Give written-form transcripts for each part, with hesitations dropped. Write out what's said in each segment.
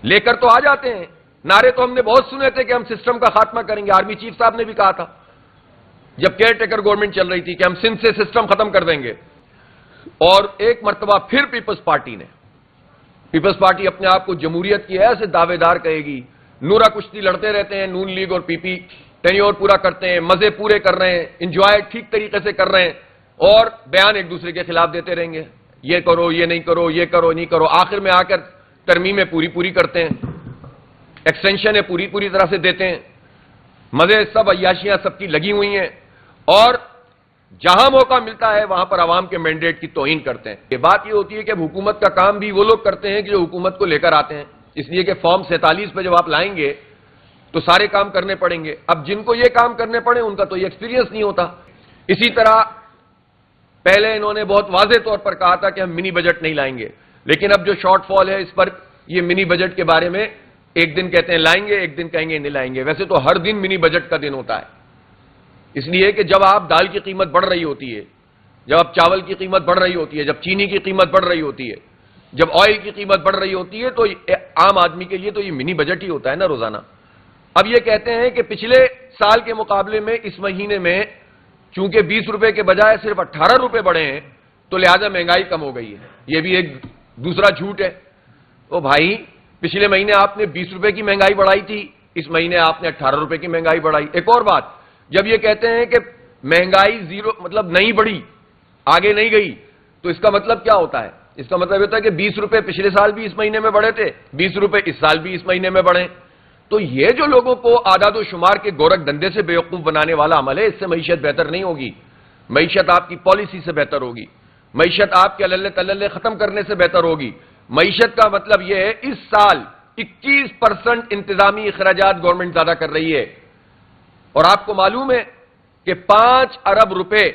لے کر تو آ جاتے ہیں. نعرے تو ہم نے بہت سنے تھے کہ ہم سسٹم کا خاتمہ کریں گے. آرمی چیف صاحب نے بھی کہا تھا جب کیئر ٹیکر گورنمنٹ چل رہی تھی کہ ہم سندھ سے سسٹم ختم کر دیں گے. اور ایک مرتبہ پھر پیپلز پارٹی اپنے آپ کو جمہوریت کی ایسے دعوے دار کہے گی. نورا کشتی لڑتے رہتے ہیں نون لیگ اور پی پی, ٹینیور پورا کرتے ہیں, مزے پورے کر رہے ہیں, انجوائے ٹھیک طریقے سے کر رہے ہیں, اور بیان ایک دوسرے کے خلاف دیتے رہیں گے. یہ کرو, یہ نہیں کرو, یہ کرو, نہیں کرو. آخر میں آ کر ترمیمیں پوری کرتے ہیں, ایکسٹینشنیں پوری طرح سے دیتے ہیں. مزے سب, عیاشیاں سب کی لگی ہوئی ہیں, اور جہاں موقع ملتا ہے وہاں پر عوام کے مینڈیٹ کی توہین کرتے ہیں. یہ بات یہ ہوتی ہے کہ اب حکومت کا کام بھی وہ لوگ کرتے ہیں کہ جو حکومت کو لے کر آتے ہیں, اس لیے کہ فارم 47 پہ جب آپ لائیں گے تو سارے کام کرنے پڑیں گے. اب جن کو یہ کام کرنے پڑے ان کا تو یہ ایکسپیرینس نہیں ہوتا. اسی طرح پہلے انہوں نے بہت واضح طور پر کہا تھا کہ ہم منی بجٹ نہیں لائیں گے, لیکن اب جو شارٹ فال ہے اس پر یہ منی بجٹ کے بارے میں ایک دن کہتے ہیں لائیں گے, ایک دن کہیں گے نہیں لائیں گے. ویسے تو ہر دن منی بجٹ کا دن ہوتا ہے, اس لیے کہ جب آپ دال کی قیمت بڑھ رہی ہوتی ہے, جب آپ چاول کی قیمت بڑھ رہی ہوتی ہے, جب چینی کی قیمت بڑھ رہی ہوتی ہے, جب آئل کی قیمت بڑھ رہی ہوتی ہے, تو عام آدمی کے لیے تو یہ منی بجٹ ہی ہوتا ہے نا روزانہ. اب یہ کہتے ہیں کہ پچھلے سال کے مقابلے میں اس مہینے میں چونکہ 20 روپے کے بجائے صرف 18 روپے بڑھے ہیں تو لہذا مہنگائی کم ہو گئی ہے. یہ بھی ایک دوسرا جھوٹ ہے. تو بھائی پچھلے مہینے آپ نے 20 روپے کی مہنگائی بڑھائی تھی, اس مہینے آپ نے 18 روپے کی مہنگائی بڑھائی. ایک اور بات, جب یہ کہتے ہیں کہ مہنگائی زیرو مطلب نہیں بڑھی, آگے نہیں گئی, تو اس کا مطلب کیا ہوتا ہے؟ اس کا مطلب ہوتا ہے کہ 20 روپے پچھلے سال بھی اس مہینے میں بڑھے تھے, 20 روپے اس سال بھی اس مہینے میں بڑھے. تو یہ جو لوگوں کو اعداد و شمار کے گورکھ دھندے سے بیوقوف بنانے والا عمل ہے, اس سے معیشت بہتر نہیں ہوگی. معیشت آپ کی پالیسی سے بہتر ہوگی, معیشت آپ کے اللہ تللے ختم کرنے سے بہتر ہوگی. معیشت کا مطلب یہ ہے اس سال 21% انتظامی اخراجات گورنمنٹ زیادہ کر رہی ہے, اور آپ کو معلوم ہے کہ 5 ارب روپے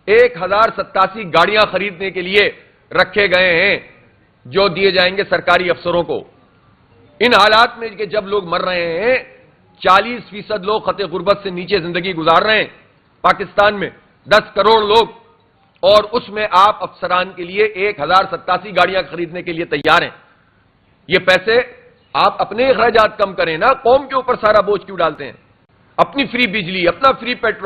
1087 گاڑیاں خریدنے کے لیے رکھے گئے ہیں جو دیے جائیں گے سرکاری افسروں کو. ان حالات میں کہ جب لوگ مر رہے ہیں, 40% لوگ خط غربت سے نیچے زندگی گزار رہے ہیں پاکستان میں, 10 کروڑ لوگ, اور اس میں آپ افسران کے لیے 1087 گاڑیاں خریدنے کے لیے تیار ہیں. یہ پیسے آپ اپنے اخراجات کم کریں نا, قوم کے اوپر سارا بوجھ کیوں ڈالتے ہیں؟ اپنی فری بجلی, اپنا فری پیٹرول